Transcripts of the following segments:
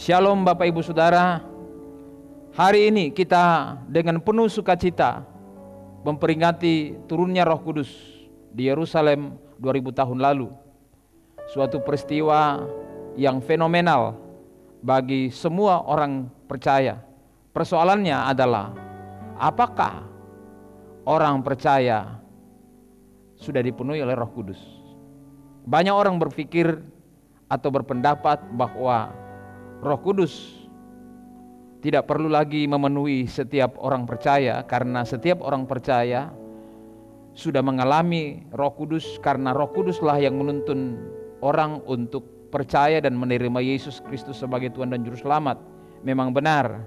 Shalom Bapak Ibu Saudara. Hari ini kita dengan penuh sukacita memperingati turunnya Roh Kudus di Yerusalem 2000 tahun lalu. Suatu peristiwa yang fenomenal bagi semua orang percaya. Persoalannya adalah, apakah orang percaya sudah dipenuhi oleh Roh Kudus? Banyak orang berpikir atau berpendapat bahwa Roh Kudus tidak perlu lagi memenuhi setiap orang percaya, karena setiap orang percaya sudah mengalami Roh Kudus, karena Roh Kuduslah yang menuntun orang untuk percaya dan menerima Yesus Kristus sebagai Tuhan dan Juru Selamat. Memang benar,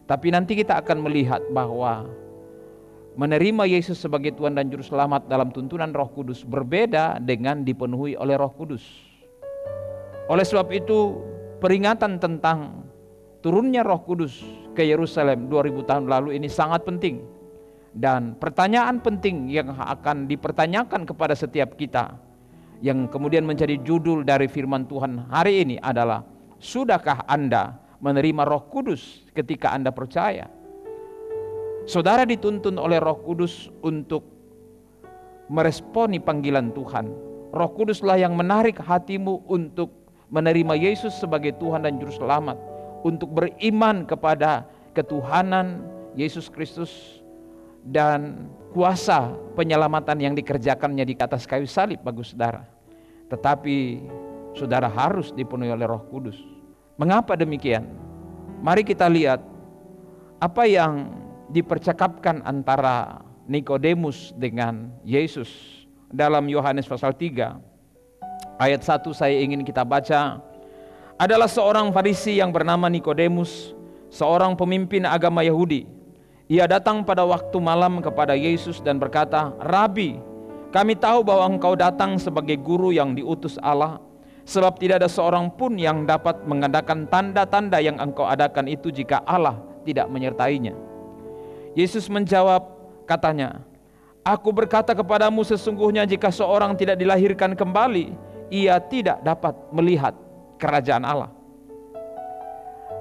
tapi nanti kita akan melihat bahwa menerima Yesus sebagai Tuhan dan Juru Selamat dalam tuntunan Roh Kudus berbeda dengan dipenuhi oleh Roh Kudus. Oleh sebab itu, peringatan tentang turunnya Roh Kudus ke Yerusalem 2000 tahun lalu ini sangat penting. Dan pertanyaan penting yang akan dipertanyakan kepada setiap kita, yang kemudian menjadi judul dari firman Tuhan hari ini adalah, sudahkah Anda menerima Roh Kudus ketika Anda percaya? Saudara dituntun oleh Roh Kudus untuk meresponi panggilan Tuhan. Roh Kuduslah yang menarik hatimu untuk menerima Yesus sebagai Tuhan dan Juru Selamat, untuk beriman kepada ketuhanan Yesus Kristus dan kuasa penyelamatan yang dikerjakannya di atas kayu salib bagi saudara. Tetapi saudara harus dipenuhi oleh Roh Kudus. Mengapa demikian? Mari kita lihat apa yang dipercakapkan antara Nikodemus dengan Yesus dalam Yohanes pasal 3 ayat 1. Saya ingin kita baca. Adalah seorang Farisi yang bernama Nikodemus, seorang pemimpin agama Yahudi. Ia datang pada waktu malam kepada Yesus dan berkata, "Rabi, kami tahu bahwa engkau datang sebagai guru yang diutus Allah, sebab tidak ada seorang pun yang dapat mengadakan tanda-tanda yang engkau adakan itu jika Allah tidak menyertainya." Yesus menjawab, katanya, "Aku berkata kepadamu, sesungguhnya jika seorang tidak dilahirkan kembali, ia tidak dapat melihat kerajaan Allah."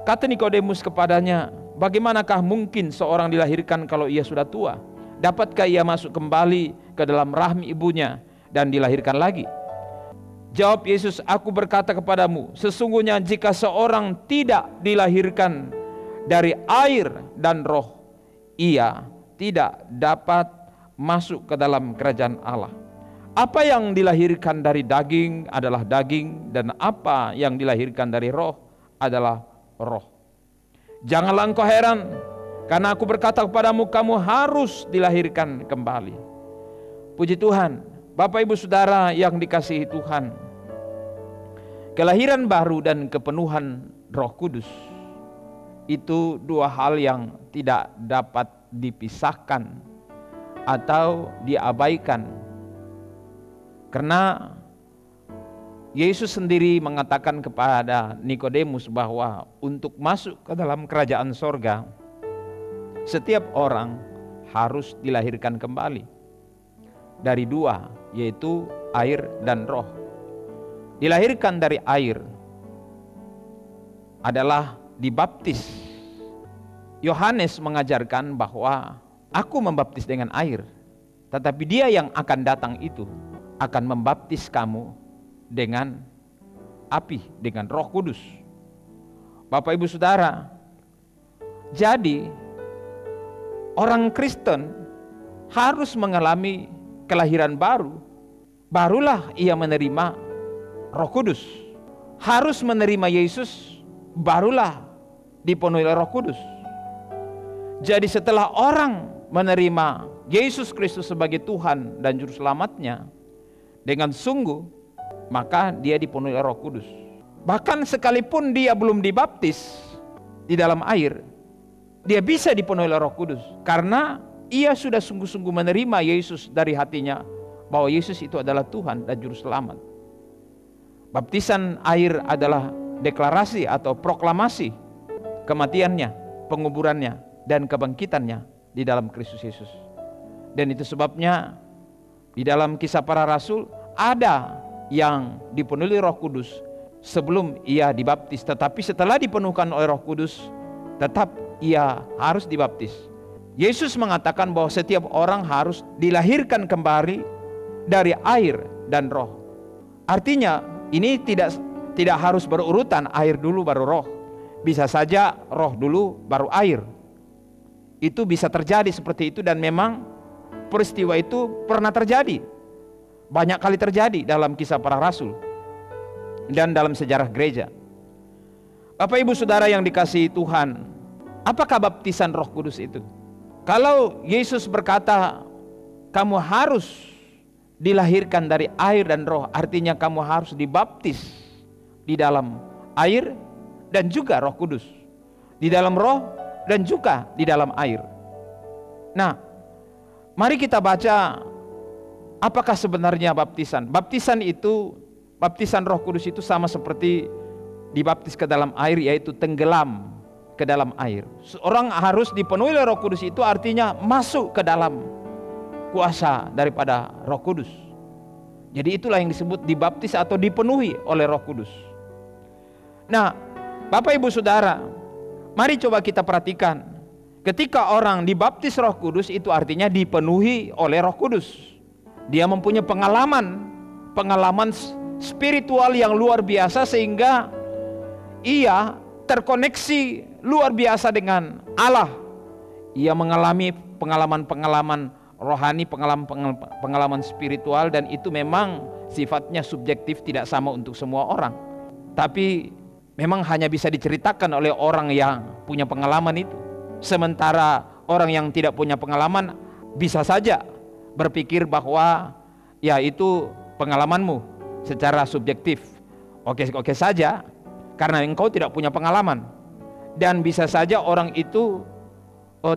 Kata Nikodemus kepadanya, "Bagaimanakah mungkin seorang dilahirkan kalau ia sudah tua? Dapatkah ia masuk kembali ke dalam rahim ibunya dan dilahirkan lagi?" Jawab Yesus, "Aku berkata kepadamu, sesungguhnya jika seorang tidak dilahirkan dari air dan roh, ia tidak dapat masuk ke dalam kerajaan Allah. Apa yang dilahirkan dari daging adalah daging, dan apa yang dilahirkan dari roh adalah roh. Janganlah engkau heran, karena aku berkata kepadamu, kamu harus dilahirkan kembali." Puji Tuhan, Bapak Ibu Saudara yang dikasihi Tuhan, kelahiran baru dan kepenuhan Roh Kudus itu dua hal yang tidak dapat dipisahkan atau diabaikan. Karena Yesus sendiri mengatakan kepada Nikodemus bahwa untuk masuk ke dalam kerajaan sorga, setiap orang harus dilahirkan kembali dari dua, yaitu air dan roh. Dilahirkan dari air adalah dibaptis. Yohanes mengajarkan bahwa aku membaptis dengan air, tetapi dia yang akan datang itu akan membaptis kamu dengan api, dengan Roh Kudus. Bapak Ibu Saudara, jadi orang Kristen harus mengalami kelahiran baru, barulah ia menerima Roh Kudus. Harus menerima Yesus, barulah dipenuhi oleh Roh Kudus. Jadi setelah orang menerima Yesus Kristus sebagai Tuhan dan Juru Selamatnya dengan sungguh, maka dia dipenuhi oleh Roh Kudus. Bahkan sekalipun dia belum dibaptis di dalam air, dia bisa dipenuhi oleh Roh Kudus, karena ia sudah sungguh-sungguh menerima Yesus dari hatinya, bahwa Yesus itu adalah Tuhan dan Juru Selamat. Baptisan air adalah deklarasi atau proklamasi kematiannya, penguburannya, dan kebangkitannya di dalam Kristus Yesus. Dan itu sebabnya di dalam Kisah Para Rasul ada yang dipenuhi Roh Kudus sebelum ia dibaptis. Tetapi setelah dipenuhkan oleh Roh Kudus, tetap ia harus dibaptis. Yesus mengatakan bahwa setiap orang harus dilahirkan kembali dari air dan roh. Artinya ini tidak harus berurutan, air dulu baru roh. Bisa saja roh dulu baru air. Itu bisa terjadi seperti itu, dan memang peristiwa itu pernah terjadi. Banyak kali terjadi dalam kisah para rasul dan dalam sejarah gereja. Bapak Ibu Saudara yang dikasihi Tuhan, apakah baptisan Roh Kudus itu? Kalau Yesus berkata kamu harus dilahirkan dari air dan roh, artinya kamu harus dibaptis di dalam air dan juga Roh Kudus, di dalam roh dan juga di dalam air. Nah, mari kita baca apakah sebenarnya baptisan. Baptisan Roh Kudus itu sama seperti dibaptis ke dalam air, yaitu tenggelam ke dalam air. Seorang harus dipenuhi oleh Roh Kudus, itu artinya masuk ke dalam kuasa daripada Roh Kudus. Jadi itulah yang disebut dibaptis atau dipenuhi oleh Roh Kudus. Nah, Bapak Ibu Saudara, mari coba kita perhatikan. Ketika orang dibaptis Roh Kudus, itu artinya dipenuhi oleh Roh Kudus. Dia mempunyai pengalaman spiritual yang luar biasa, sehingga ia terkoneksi luar biasa dengan Allah. Ia mengalami pengalaman-pengalaman rohani, pengalaman spiritual, dan itu memang sifatnya subjektif, tidak sama untuk semua orang. Tapi memang hanya bisa diceritakan oleh orang yang punya pengalaman itu. Sementara orang yang tidak punya pengalaman bisa saja berpikir bahwa ya itu pengalamanmu secara subjektif. Oke saja, karena engkau tidak punya pengalaman. Dan bisa saja orang itu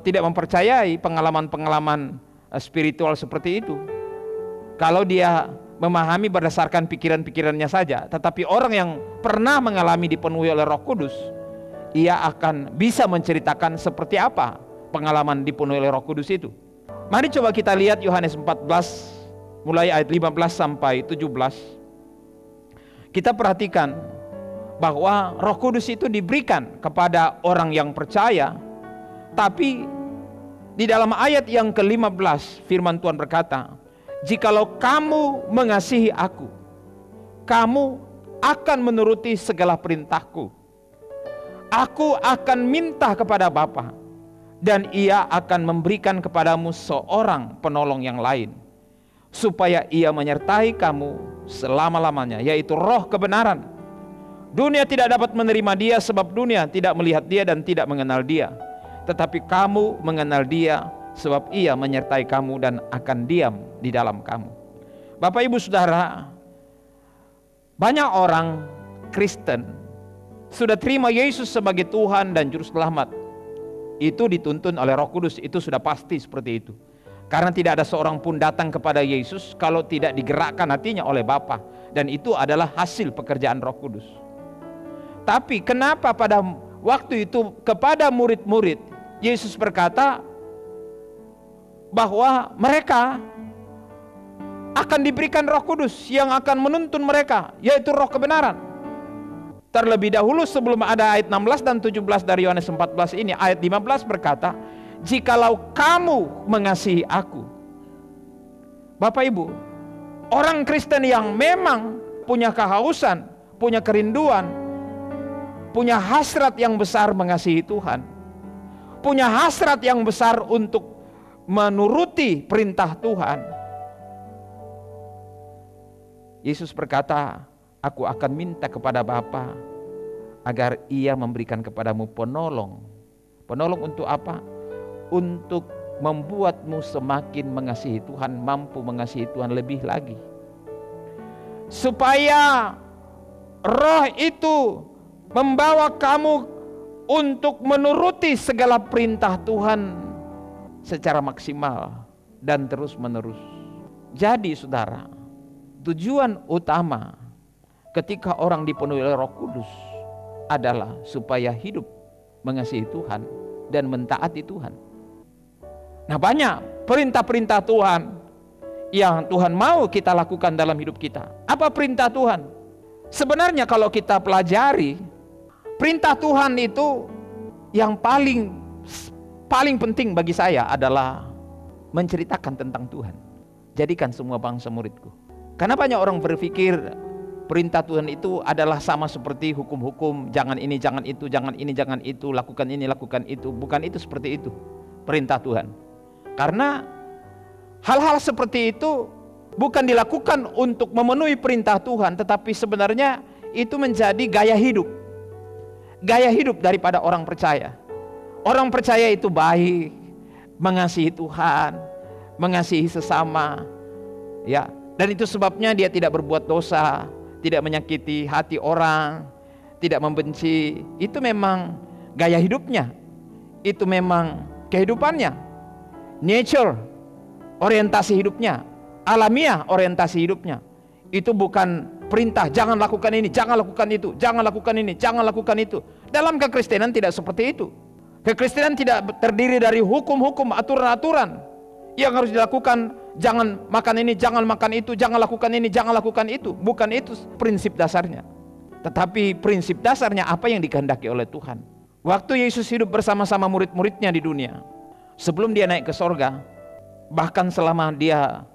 tidak mempercayai pengalaman-pengalaman spiritual seperti itu, kalau dia memahami berdasarkan pikiran-pikirannya saja. Tetapi orang yang pernah mengalami dipenuhi oleh Roh Kudus, ia akan bisa menceritakan seperti apa pengalaman dipenuhi oleh Roh Kudus itu. Mari coba kita lihat Yohanes 14 mulai ayat 15 sampai 17. Kita perhatikan bahwa Roh Kudus itu diberikan kepada orang yang percaya. Tapi di dalam ayat yang ke-15 firman Tuhan berkata, jikalau kamu mengasihi aku, kamu akan menuruti segala perintahku. Aku akan minta kepada Bapa, dan ia akan memberikan kepadamu seorang penolong yang lain, supaya ia menyertai kamu selama-lamanya, yaitu Roh kebenaran. Dunia tidak dapat menerima dia, sebab dunia tidak melihat dia dan tidak mengenal dia. Tetapi kamu mengenal dia, sebab ia menyertai kamu dan akan diam di dalam kamu. Bapak Ibu Saudara, banyak orang Kristen sudah terima Yesus sebagai Tuhan dan Juru Selamat. Itu dituntun oleh Roh Kudus, itu sudah pasti seperti itu. Karena tidak ada seorang pun datang kepada Yesus kalau tidak digerakkan hatinya oleh Bapa. Dan itu adalah hasil pekerjaan Roh Kudus. Tapi kenapa pada waktu itu kepada murid-murid Yesus berkata bahwa mereka akan diberikan Roh Kudus yang akan menuntun mereka, yaitu Roh kebenaran. Terlebih dahulu sebelum ada ayat 16 dan 17 dari Yohanes 14 ini, ayat 15 berkata, jikalau kamu mengasihi aku. Bapak Ibu, orang Kristen yang memang punya kehausan, punya kerinduan, punya hasrat yang besar mengasihi Tuhan, punya hasrat yang besar untuk menuruti perintah Tuhan, Yesus berkata, aku akan minta kepada Bapa agar ia memberikan kepadamu penolong. Penolong untuk apa? Untuk membuatmu semakin mengasihi Tuhan, mampu mengasihi Tuhan lebih lagi. Supaya Roh itu membawa kamu untuk menuruti segala perintah Tuhan secara maksimal dan terus menerus. Jadi saudara, tujuan utama ketika orang dipenuhi oleh Roh Kudus adalah supaya hidup mengasihi Tuhan dan mentaati Tuhan. Nah, banyak perintah-perintah Tuhan yang Tuhan mau kita lakukan dalam hidup kita. Apa perintah Tuhan? Sebenarnya kalau kita pelajari, perintah Tuhan itu yang paling penting bagi saya adalah menceritakan tentang Tuhan. Jadikan semua bangsa muridku. Karena banyak orang berpikir perintah Tuhan itu adalah sama seperti hukum-hukum, jangan ini, jangan itu, jangan ini, jangan itu, lakukan ini, lakukan itu. Bukan itu seperti itu perintah Tuhan. Karena hal-hal seperti itu bukan dilakukan untuk memenuhi perintah Tuhan, tetapi sebenarnya itu menjadi gaya hidup. Gaya hidup daripada orang percaya. Orang percaya itu baik, mengasihi Tuhan, mengasihi sesama, ya. Dan itu sebabnya dia tidak berbuat dosa, tidak menyakiti hati orang, tidak membenci. Itu memang gaya hidupnya. Itu memang kehidupannya. Nature, orientasi hidupnya. Alamiah orientasi hidupnya. Itu bukan perintah, jangan lakukan ini, jangan lakukan itu, jangan lakukan ini, jangan lakukan itu. Dalam kekristenan tidak seperti itu. Kekristenan tidak terdiri dari hukum-hukum, aturan-aturan yang harus dilakukan. Jangan makan ini, jangan makan itu, jangan lakukan ini, jangan lakukan itu. Bukan itu prinsip dasarnya. Tetapi prinsip dasarnya apa yang dikehendaki oleh Tuhan. Waktu Yesus hidup bersama-sama murid-muridnya di dunia, sebelum dia naik ke sorga, bahkan selama dia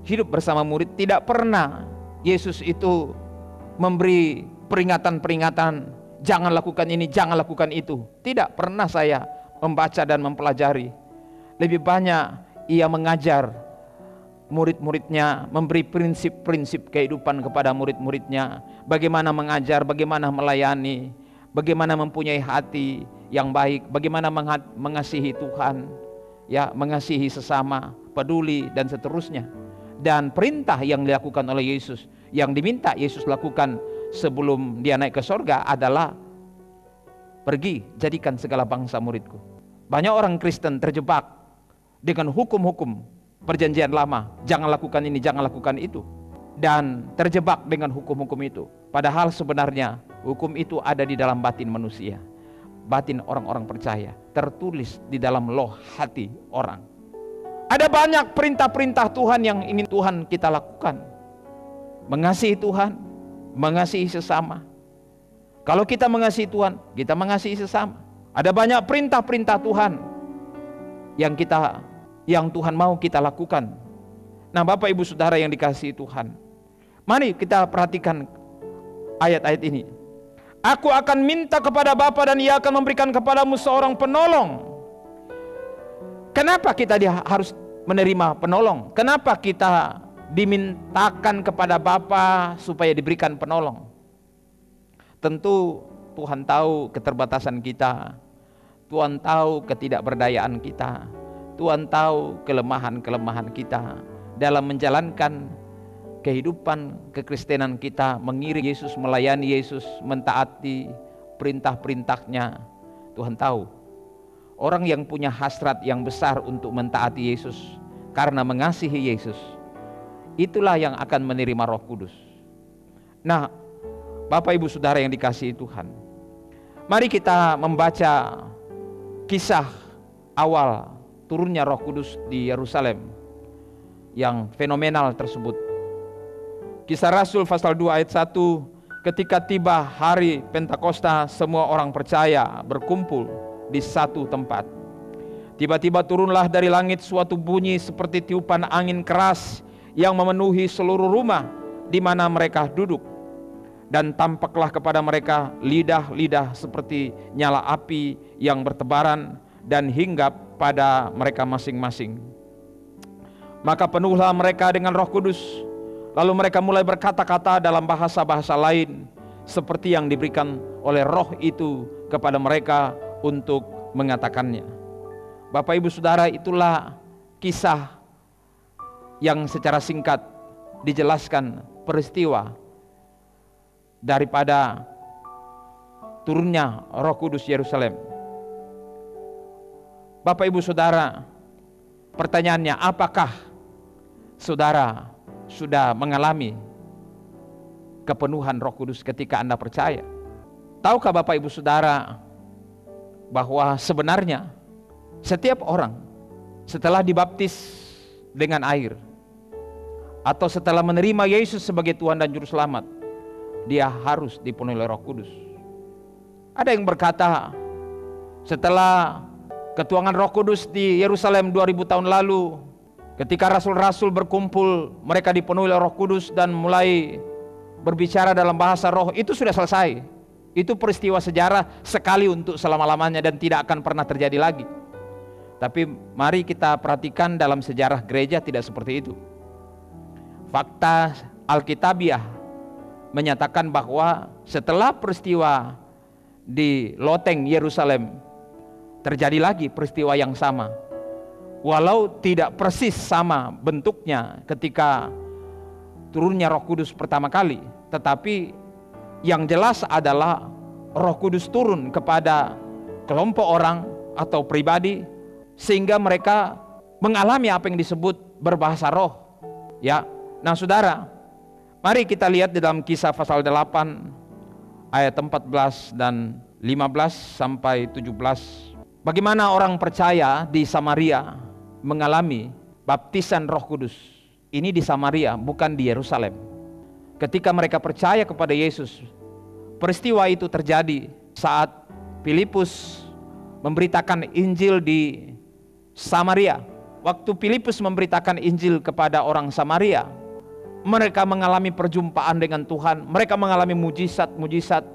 hidup bersama murid, tidak pernah Yesus itu memberi peringatan-peringatan, jangan lakukan ini, jangan lakukan itu. Tidak pernah saya membaca dan mempelajari. Lebih banyak ia mengajar murid-muridnya, memberi prinsip-prinsip kehidupan kepada murid-muridnya, bagaimana mengajar, bagaimana melayani, bagaimana mempunyai hati yang baik, bagaimana mengasihi Tuhan, ya, mengasihi sesama, peduli dan seterusnya. Dan perintah yang dilakukan oleh Yesus, yang diminta Yesus lakukan sebelum dia naik ke sorga adalah pergi, jadikan segala bangsa muridku. Banyak orang Kristen terjebak dengan hukum-hukum perjanjian lama, jangan lakukan ini, jangan lakukan itu, dan terjebak dengan hukum-hukum itu. Padahal sebenarnya hukum itu ada di dalam batin manusia, batin orang-orang percaya, tertulis di dalam loh hati orang. Ada banyak perintah-perintah Tuhan yang ingin Tuhan kita lakukan. Mengasihi Tuhan, mengasihi sesama. Kalau kita mengasihi Tuhan, kita mengasihi sesama. Ada banyak perintah-perintah Tuhan yang Tuhan mau kita lakukan. Nah, Bapak Ibu Saudara yang dikasihi Tuhan, mari kita perhatikan ayat-ayat ini. Aku akan minta kepada Bapa dan Ia akan memberikan kepadamu seorang penolong. Kenapa kita harus menerima penolong? Kenapa kita dimintakan kepada Bapa supaya diberikan penolong? Tentu Tuhan tahu keterbatasan kita, Tuhan tahu ketidakberdayaan kita, Tuhan tahu kelemahan-kelemahan kita dalam menjalankan kehidupan kekristenan kita, mengiring Yesus, melayani Yesus, mentaati perintah-perintahnya. Tuhan tahu orang yang punya hasrat yang besar untuk mentaati Yesus karena mengasihi Yesus, itulah yang akan menerima Roh Kudus. Nah, Bapak Ibu Saudara yang dikasihi Tuhan, mari kita membaca kisah awal turunnya Roh Kudus di Yerusalem yang fenomenal tersebut. Kisah Rasul pasal 2 ayat 1, ketika tiba hari Pentakosta, semua orang percaya berkumpul di satu tempat. Tiba-tiba turunlah dari langit suatu bunyi seperti tiupan angin keras yang memenuhi seluruh rumah di mana mereka duduk. Dan tampaklah kepada mereka lidah-lidah seperti nyala api yang bertebaran dan hinggap pada mereka masing-masing. Maka penuhlah mereka dengan Roh Kudus. Lalu mereka mulai berkata-kata dalam bahasa-bahasa lain seperti yang diberikan oleh Roh itu kepada mereka untuk mengatakannya. Bapak Ibu Saudara, itulah kisah yang secara singkat dijelaskan peristiwa daripada turunnya Roh Kudus Yerusalem. Bapak Ibu Saudara, pertanyaannya, apakah saudara sudah mengalami kepenuhan Roh Kudus ketika Anda percaya? Tahukah Bapak Ibu Saudara bahwa sebenarnya setiap orang setelah dibaptis dengan air atau setelah menerima Yesus sebagai Tuhan dan Juru Selamat, dia harus dipenuhi oleh Roh Kudus. Ada yang berkata, setelah ketuangan Roh Kudus di Yerusalem 2000 tahun lalu, ketika rasul-rasul berkumpul, mereka dipenuhi oleh Roh Kudus dan mulai berbicara dalam bahasa roh, itu sudah selesai. Itu peristiwa sejarah sekali untuk selama-lamanya dan tidak akan pernah terjadi lagi. Tapi mari kita perhatikan dalam sejarah gereja tidak seperti itu. Fakta Alkitabiah menyatakan bahwa setelah peristiwa di loteng Yerusalem, terjadi lagi peristiwa yang sama. Walau tidak persis sama bentuknya ketika turunnya Roh Kudus pertama kali, tetapi yang jelas adalah Roh Kudus turun kepada kelompok orang atau pribadi sehingga mereka mengalami apa yang disebut berbahasa roh. Ya. Nah, Saudara, mari kita lihat di dalam Kisah pasal 8 ayat 14 dan 15 sampai 17. Bagaimana orang percaya di Samaria mengalami baptisan Roh Kudus. Ini di Samaria, bukan di Yerusalem. Ketika mereka percaya kepada Yesus, peristiwa itu terjadi saat Filipus memberitakan Injil di Samaria. Waktu Filipus memberitakan Injil kepada orang Samaria, mereka mengalami perjumpaan dengan Tuhan, mereka mengalami mujizat-mujizat,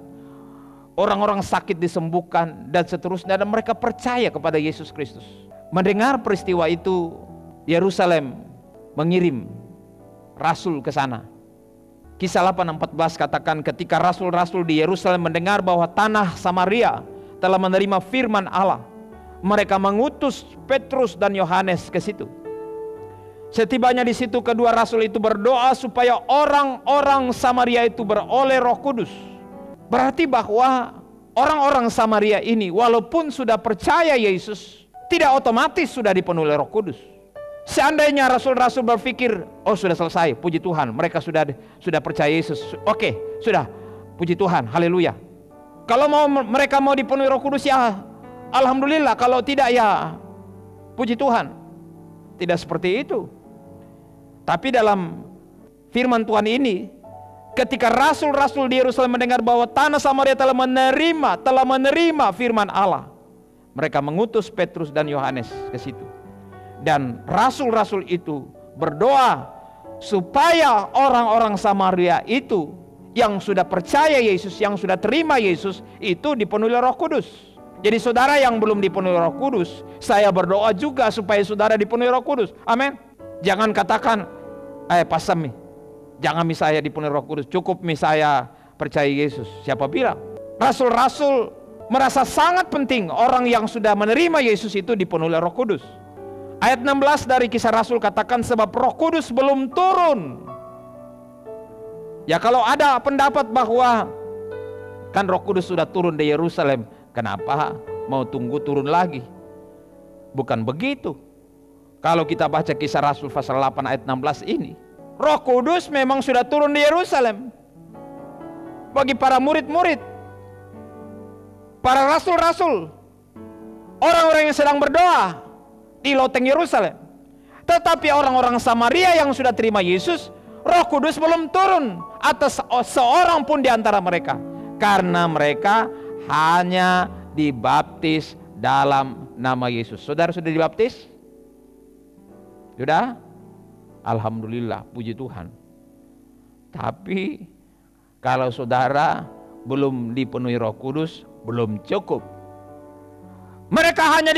orang-orang sakit disembuhkan dan seterusnya, dan mereka percaya kepada Yesus Kristus. Mendengar peristiwa itu, Yerusalem mengirim rasul ke sana. Kisah 8:14 katakan, ketika rasul-rasul di Yerusalem mendengar bahwa tanah Samaria telah menerima firman Allah, mereka mengutus Petrus dan Yohanes ke situ. Setibanya di situ, kedua rasul itu berdoa supaya orang-orang Samaria itu beroleh Roh Kudus. Berarti bahwa orang-orang Samaria ini walaupun sudah percaya Yesus, tidak otomatis sudah dipenuhi oleh Roh Kudus. Seandainya rasul-rasul berpikir, oh sudah selesai, puji Tuhan, mereka sudah percaya Yesus, oke, sudah, puji Tuhan, haleluya. Kalau mereka mau dipenuhi Roh Kudus, ya alhamdulillah, kalau tidak ya puji Tuhan. Tidak seperti itu. Tapi dalam firman Tuhan ini, ketika rasul-rasul di Yerusalem mendengar bahwa tanah Samaria telah menerima firman Allah, mereka mengutus Petrus dan Yohanes ke situ. Dan rasul-rasul itu berdoa supaya orang-orang Samaria itu yang sudah percaya Yesus, yang sudah terima Yesus, itu dipenuhi Roh Kudus. Jadi saudara yang belum dipenuhi Roh Kudus, saya berdoa juga supaya saudara dipenuhi Roh Kudus. Amin. Jangan katakan, pasam nih, jangan saya dipenuhi Roh Kudus, cukup saya percaya Yesus. Siapa bilang? Rasul-rasul merasa sangat penting orang yang sudah menerima Yesus itu dipenuhi Roh Kudus. Ayat 16 dari Kisah Rasul katakan, sebab Roh Kudus belum turun. Ya, kalau ada pendapat bahwa kan Roh Kudus sudah turun di Yerusalem, kenapa mau tunggu turun lagi? Bukan begitu. Kalau kita baca Kisah Rasul pasal 8 ayat 16 ini, Roh Kudus memang sudah turun di Yerusalem bagi para murid-murid, para rasul-rasul, orang-orang yang sedang berdoa di loteng Yerusalem. Tetapi orang-orang Samaria yang sudah terima Yesus, Roh Kudus belum turun atas seorang pun di antara mereka, karena mereka hanya dibaptis dalam nama Yesus. Saudara sudah dibaptis? Sudah? Alhamdulillah, puji Tuhan. Tapi kalau saudara belum dipenuhi Roh Kudus, belum cukup. Mereka hanya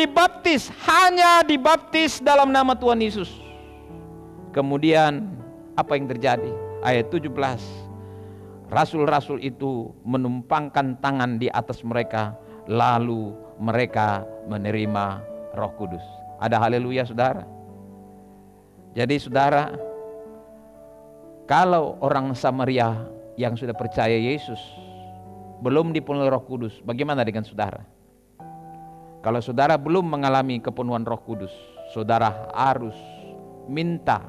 dibaptis dalam nama Tuhan Yesus. Kemudian apa yang terjadi? Ayat 17. Rasul-rasul itu menumpangkan tangan di atas mereka, lalu mereka menerima Roh Kudus. Ada haleluya, saudara. Jadi saudara, kalau orang Samaria yang sudah percaya Yesus belum dipenuhi Roh Kudus, bagaimana dengan saudara? Kalau saudara belum mengalami kepenuhan Roh Kudus, saudara harus minta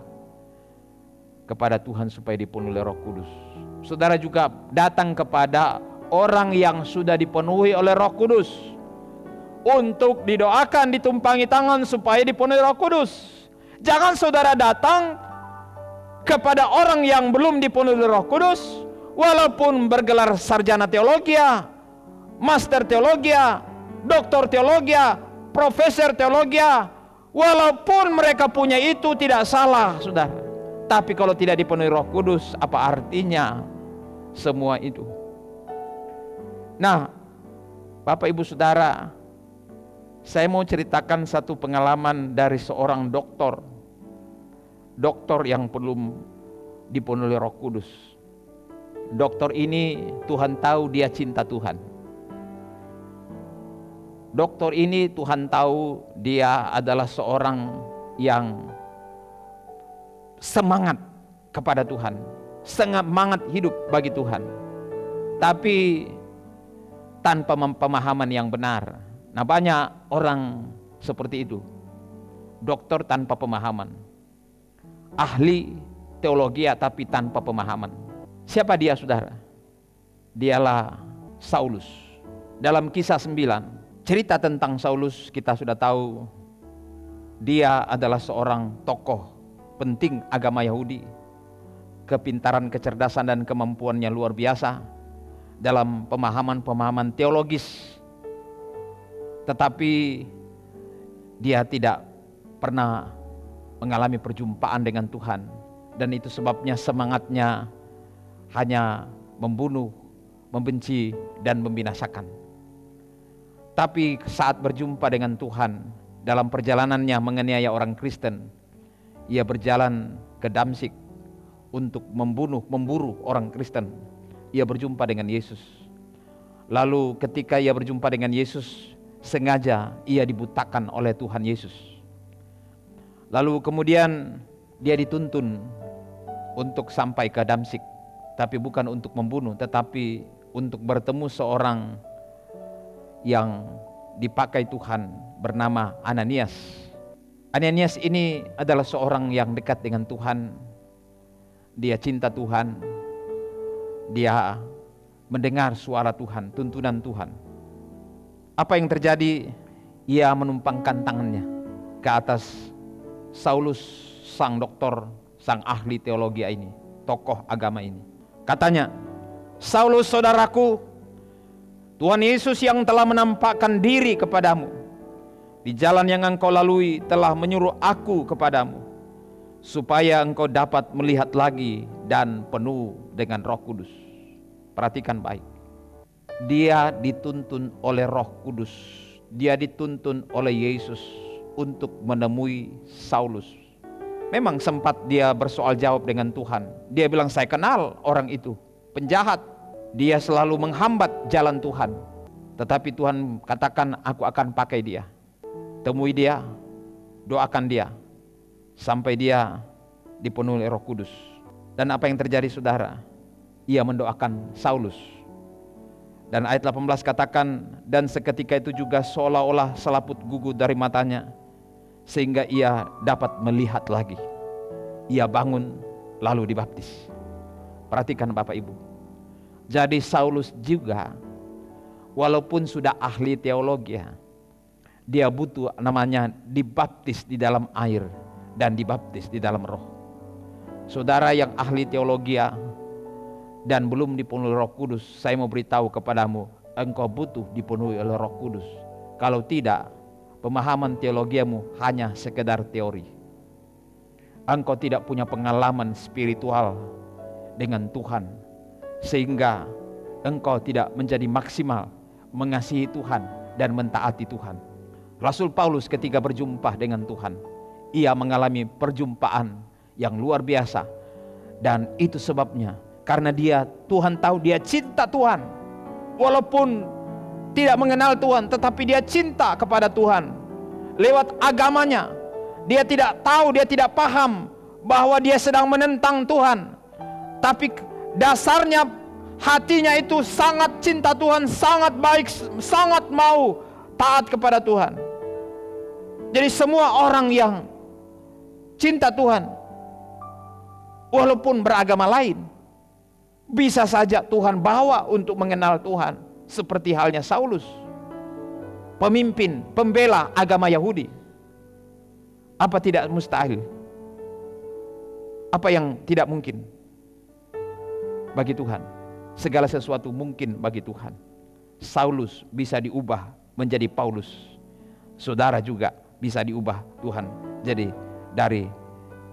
kepada Tuhan supaya dipenuhi Roh Kudus. Saudara juga datang kepada orang yang sudah dipenuhi oleh Roh Kudus untuk didoakan, ditumpangi tangan supaya dipenuhi Roh Kudus. Jangan saudara datang kepada orang yang belum dipenuhi Roh Kudus walaupun bergelar sarjana teologia, master teologia, doktor teologia, profesor teologia, walaupun mereka punya itu tidak salah, saudara. Tapi kalau tidak dipenuhi Roh Kudus, apa artinya semua itu? Nah, Bapak Ibu Saudara, saya mau ceritakan satu pengalaman dari seorang dokter yang belum dipenuhi Roh Kudus. Dokter ini Tuhan tahu dia cinta Tuhan. Dokter ini Tuhan tahu dia adalah seorang yang semangat kepada Tuhan, semangat hidup bagi Tuhan, tapi tanpa pemahaman yang benar. Nah, banyak orang seperti itu, dokter tanpa pemahaman, ahli teologi tapi tanpa pemahaman. Siapa dia, saudara? Dialah Saulus. Dalam Kisah 9, cerita tentang Saulus kita sudah tahu. Dia adalah seorang tokoh penting agama Yahudi. Kepintaran, kecerdasan, dan kemampuannya luar biasa dalam pemahaman teologis. Tetapi dia tidak pernah mengalami perjumpaan dengan Tuhan. Dan itu sebabnya semangatnya hanya membunuh, membenci, dan membinasakan. Tapi saat berjumpa dengan Tuhan, dalam perjalanannya menganiaya orang Kristen, ia berjalan ke Damsyik untuk memburu orang Kristen. Ia berjumpa dengan Yesus. Lalu ketika ia berjumpa dengan Yesus, sengaja ia dibutakan oleh Tuhan Yesus. Lalu kemudian dia dituntun untuk sampai ke Damsyik, tapi bukan untuk membunuh, tetapi untuk bertemu seorang yang dipakai Tuhan bernama Ananias. Ananias ini adalah seorang yang dekat dengan Tuhan. Dia cinta Tuhan. Dia mendengar suara Tuhan, tuntunan Tuhan. Apa yang terjadi? Ia menumpangkan tangannya ke atas Saulus, sang doktor, sang ahli teologi ini, tokoh agama ini. Katanya, "Saulus, saudaraku, Tuhan Yesus yang telah menampakkan diri kepadamu di jalan yang engkau lalui telah menyuruh aku kepadamu, supaya engkau dapat melihat lagi dan penuh dengan Roh Kudus." Perhatikan baik. Dia dituntun oleh Roh Kudus. Dia dituntun oleh Yesus untuk menemui Saulus. Memang sempat dia bersoal jawab dengan Tuhan. Dia bilang, "Saya kenal orang itu, penjahat. Dia selalu menghambat jalan Tuhan." Tetapi Tuhan katakan, "Aku akan pakai dia. Temui dia, doakan dia, sampai dia dipenuhi Roh Kudus." Dan apa yang terjadi, saudara? Ia mendoakan Saulus. Dan ayat 18 katakan, "Dan seketika itu juga seolah-olah selaput gugur dari matanya, sehingga ia dapat melihat lagi. Ia bangun lalu dibaptis." Perhatikan Bapak Ibu. Jadi Saulus juga, walaupun sudah ahli teologi, dia butuh namanya dibaptis di dalam air dan dibaptis di dalam Roh. Saudara yang ahli teologi dan belum dipenuhi Roh Kudus, saya mau beritahu kepadamu, engkau butuh dipenuhi oleh Roh Kudus. Kalau tidak, pemahaman teologiamu hanya sekedar teori. Engkau tidak punya pengalaman spiritual dengan Tuhan, sehingga engkau tidak menjadi maksimal mengasihi Tuhan dan mentaati Tuhan. Rasul Paulus ketika berjumpa dengan Tuhan, ia mengalami perjumpaan yang luar biasa. Dan itu sebabnya, karena Tuhan tahu dia cinta Tuhan. Walaupun tidak mengenal Tuhan, tetapi dia cinta kepada Tuhan. Lewat agamanya, dia tidak tahu, dia tidak paham bahwa dia sedang menentang Tuhan. Tapi dasarnya hatinya itu sangat cinta Tuhan, sangat baik, sangat mau taat kepada Tuhan. Jadi semua orang yang cinta Tuhan, walaupun beragama lain, bisa saja Tuhan bawa untuk mengenal Tuhan. Seperti halnya Saulus, pemimpin, pembela agama Yahudi. Apa tidak mustahil? Apa yang tidak mungkin bagi Tuhan? segala sesuatu mungkin bagi Tuhan. Saulus bisa diubah menjadi Paulus. Saudara juga bisa diubah Tuhan jadi dari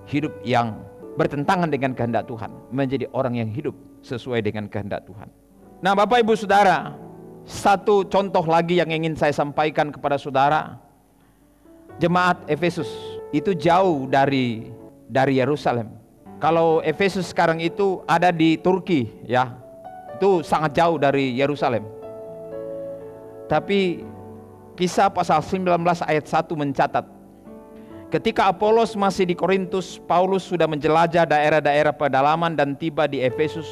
hidup yang bertentangan dengan kehendak Tuhan menjadi orang yang hidup sesuai dengan kehendak Tuhan. Nah, Bapak Ibu Saudara, satu contoh lagi yang ingin saya sampaikan kepada saudara. Jemaat Efesus itu jauh dari Yerusalem. Kalau Efesus sekarang itu ada di Turki, ya, itu sangat jauh dari Yerusalem. Tapi Kisah pasal 19 ayat 1 mencatat, ketika Apolos masih di Korintus, Paulus sudah menjelajah daerah-daerah pedalaman dan tiba di Efesus.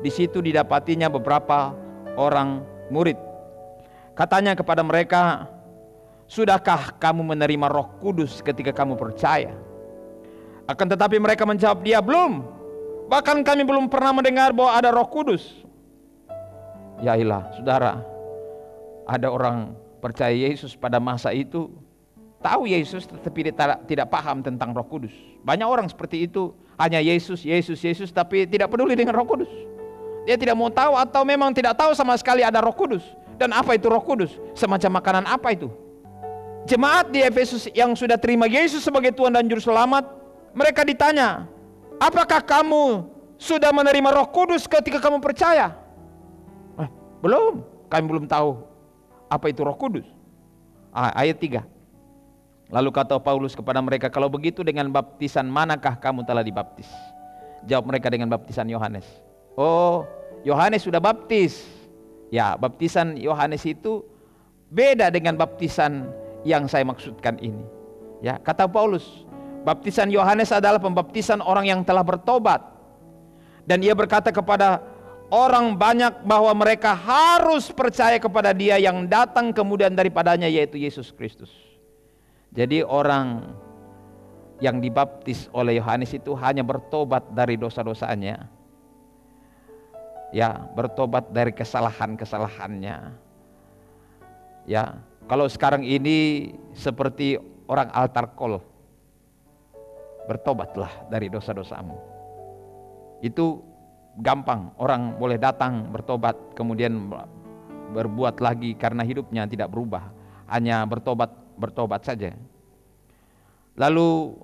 Di situ didapatinya beberapa orang murid. Katanya kepada mereka, sudahkah kamu menerima Roh Kudus ketika kamu percaya? Akan tetapi mereka menjawab dia, belum. Bahkan kami belum pernah mendengar bahwa ada Roh Kudus. Ya ilah, saudara, ada orang percaya Yesus pada masa itu, tahu Yesus tetapi tidak paham tentang Roh Kudus. Banyak orang seperti itu, hanya Yesus, Yesus, Yesus, tapi tidak peduli dengan Roh Kudus. Dia tidak mau tahu atau memang tidak tahu sama sekali ada Roh Kudus. Dan apa itu Roh Kudus? Semacam makanan apa itu? Jemaat di Efesus yang sudah terima Yesus sebagai Tuhan dan Juru Selamat, mereka ditanya, apakah kamu sudah menerima Roh Kudus ketika kamu percaya? Belum, kami belum tahu apa itu Roh Kudus. Ayat 3. Lalu kata Paulus kepada mereka, kalau begitu dengan baptisan manakah kamu telah dibaptis? Jawab mereka, dengan baptisan Yohanes. Oh, Yohanes sudah baptis. Ya, baptisan Yohanes itu beda dengan baptisan yang saya maksudkan ini. Ya, kata Paulus, baptisan Yohanes adalah pembaptisan orang yang telah bertobat. Dan ia berkata kepada orang banyak bahwa mereka harus percaya kepada Dia yang datang kemudian daripadanya, yaitu Yesus Kristus. Jadi orang yang dibaptis oleh Yohanes itu hanya bertobat dari dosa-dosanya. Ya, bertobat dari kesalahan-kesalahannya. Ya, kalau sekarang ini seperti orang altar call, bertobatlah dari dosa-dosamu. Itu gampang, orang boleh datang bertobat kemudian berbuat lagi karena hidupnya tidak berubah, hanya bertobat saja. Lalu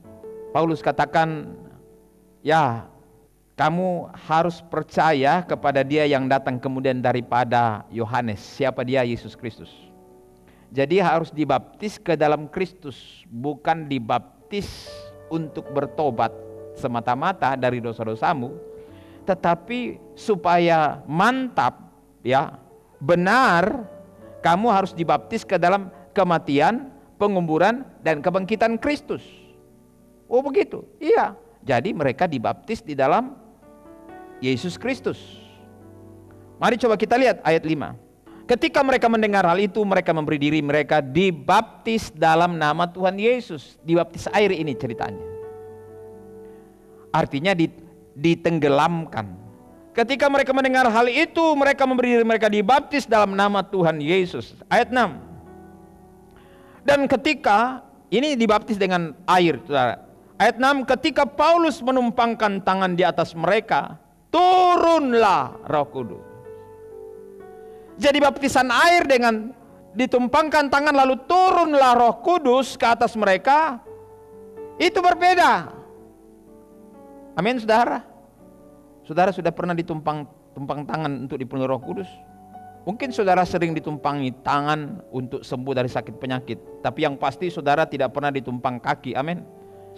Paulus katakan, ya, kamu harus percaya kepada Dia yang datang kemudian daripada Yohanes. Siapa Dia? Yesus Kristus. Jadi harus dibaptis ke dalam Kristus, bukan dibaptis untuk bertobat semata-mata dari dosa-dosamu, tetapi supaya mantap, ya, benar, kamu harus dibaptis ke dalam kematian, penguburan, dan kebangkitan Kristus. Oh begitu? Iya. Jadi mereka dibaptis di dalam Yesus Kristus. Mari coba kita lihat ayat 5. Ketika mereka mendengar hal itu, mereka memberi diri mereka dibaptis dalam nama Tuhan Yesus. Dibaptis air ini ceritanya. Artinya ditenggelamkan. Ketika mereka mendengar hal itu, mereka memberi diri mereka dibaptis dalam nama Tuhan Yesus. Ayat 6. Dan ketika ini dibaptis dengan air, saudara. Ayat 6, ketika Paulus menumpangkan tangan di atas mereka, turunlah Roh Kudus. Jadi baptisan air dengan ditumpangkan tangan lalu turunlah Roh Kudus ke atas mereka, itu berbeda. Amin, saudara. Saudara sudah pernah tumpang tangan untuk dipenuhi Roh Kudus? Mungkin saudara sering ditumpangi tangan untuk sembuh dari sakit penyakit, tapi yang pasti saudara tidak pernah ditumpang kaki. Amin.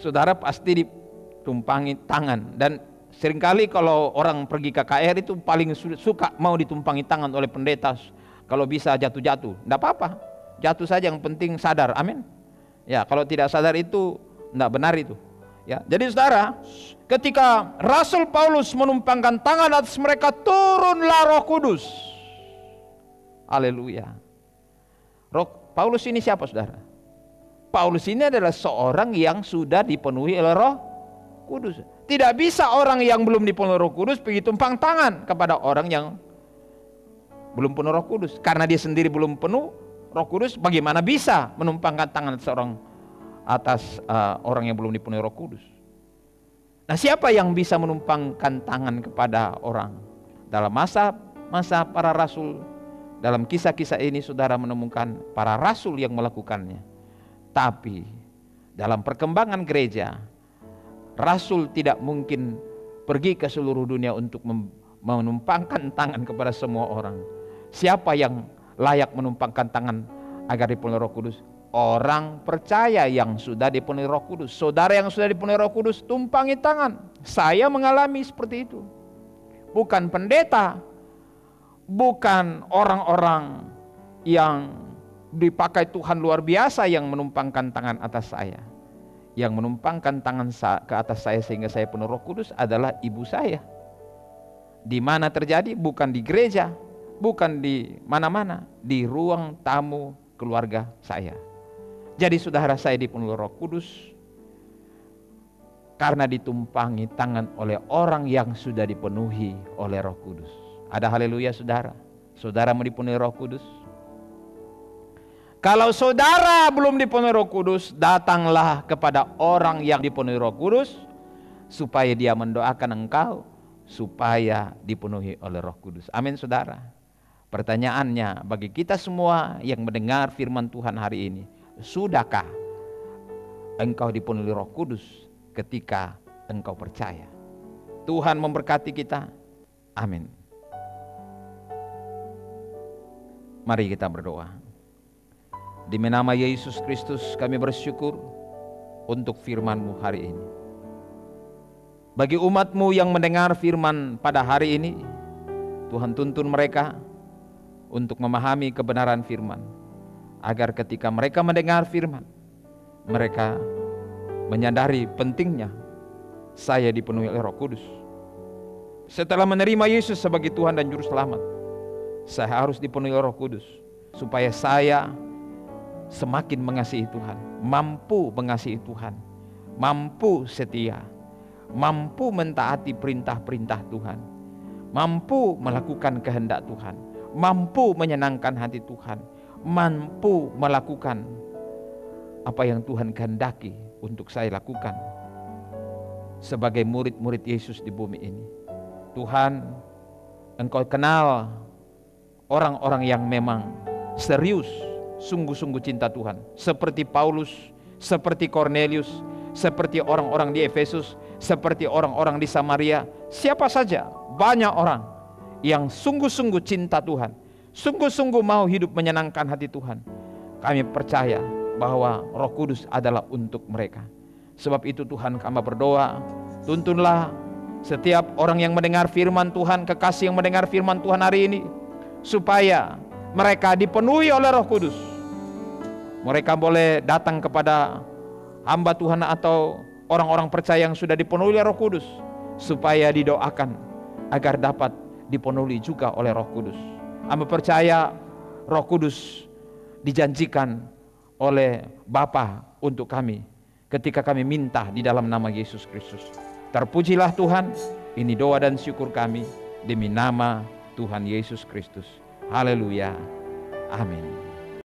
Saudara pasti ditumpangi tangan. Dan seringkali kalau orang pergi KKR itu paling suka mau ditumpangi tangan oleh pendeta. Kalau bisa jatuh-jatuh, tidak apa-apa, jatuh saja, yang penting sadar. Amin. Ya, kalau tidak sadar itu tidak benar itu. Ya, jadi saudara, ketika Rasul Paulus menumpangkan tangan atas mereka, turunlah Roh Kudus. Haleluya. Paulus ini siapa, saudara? Paulus ini adalah seorang yang sudah dipenuhi oleh Roh Kudus. Tidak bisa orang yang belum dipenuhi Roh Kudus pergi tumpang tangan kepada orang yang belum penuh Roh Kudus. Karena dia sendiri belum penuh Roh Kudus, bagaimana bisa menumpangkan tangan seorang atas orang yang belum dipenuhi Roh Kudus? Nah, siapa yang bisa menumpangkan tangan kepada orang? Dalam masa masa para rasul. Dalam kisah-kisah ini saudara menemukan para rasul yang melakukannya. Tapi dalam perkembangan gereja, rasul tidak mungkin pergi ke seluruh dunia untuk menumpangkan tangan kepada semua orang. Siapa yang layak menumpangkan tangan agar dipenuhi Roh Kudus? Orang percaya yang sudah dipenuhi Roh Kudus. Saudara yang sudah dipenuhi Roh Kudus, tumpangi tangan. Saya mengalami seperti itu. Bukan pendeta, bukan orang-orang yang dipakai Tuhan luar biasa yang menumpangkan tangan atas saya. Yang menumpangkan tangan ke atas saya sehingga saya penuh Roh Kudus adalah ibu saya. Di mana terjadi? Bukan di gereja, bukan di mana-mana, di ruang tamu keluarga saya. Jadi saudara, saya dipenuhi Roh Kudus karena ditumpangi tangan oleh orang yang sudah dipenuhi oleh Roh Kudus. Ada haleluya saudara. Saudara mau dipenuhi Roh Kudus? Kalau saudara belum dipenuhi Roh Kudus, datanglah kepada orang yang dipenuhi Roh Kudus supaya dia mendoakan engkau supaya dipenuhi oleh Roh Kudus. Amin saudara. Pertanyaannya bagi kita semua yang mendengar firman Tuhan hari ini, sudahkah engkau dipenuhi Roh Kudus ketika engkau percaya? Tuhan memberkati kita. Amin. Mari kita berdoa. Demi nama Yesus Kristus kami bersyukur untuk firman-Mu hari ini. Bagi umat-Mu yang mendengar firman pada hari ini, Tuhan tuntun mereka untuk memahami kebenaran firman, agar ketika mereka mendengar firman, mereka menyadari pentingnya saya dipenuhi oleh Roh Kudus. Setelah menerima Yesus sebagai Tuhan dan Juru Selamat, saya harus dipenuhi oleh Roh Kudus supaya saya semakin mengasihi Tuhan, mampu mengasihi Tuhan, mampu setia, mampu mentaati perintah-perintah Tuhan, mampu melakukan kehendak Tuhan, mampu menyenangkan hati Tuhan, mampu melakukan apa yang Tuhan kehendaki untuk saya lakukan sebagai murid-murid Yesus di bumi ini. Tuhan, Engkau kenal orang-orang yang memang serius, sungguh-sungguh cinta Tuhan, seperti Paulus, seperti Cornelius, seperti orang-orang di Efesus, seperti orang-orang di Samaria. Siapa saja, banyak orang yang sungguh-sungguh cinta Tuhan, sungguh-sungguh mau hidup menyenangkan hati Tuhan. Kami percaya bahwa Roh Kudus adalah untuk mereka. Sebab itu Tuhan, kami berdoa, tuntunlah setiap orang yang mendengar firman Tuhan, kekasih yang mendengar firman Tuhan hari ini, supaya mereka dipenuhi oleh Roh Kudus. Mereka boleh datang kepada hamba Tuhan atau orang-orang percaya yang sudah dipenuhi oleh Roh Kudus, supaya didoakan agar dapat dipenuhi juga oleh Roh Kudus. Kami percaya Roh Kudus dijanjikan oleh Bapa untuk kami ketika kami minta di dalam nama Yesus Kristus. Terpujilah Tuhan. Ini doa dan syukur kami demi nama Tuhan Yesus Kristus. Haleluya. Amin.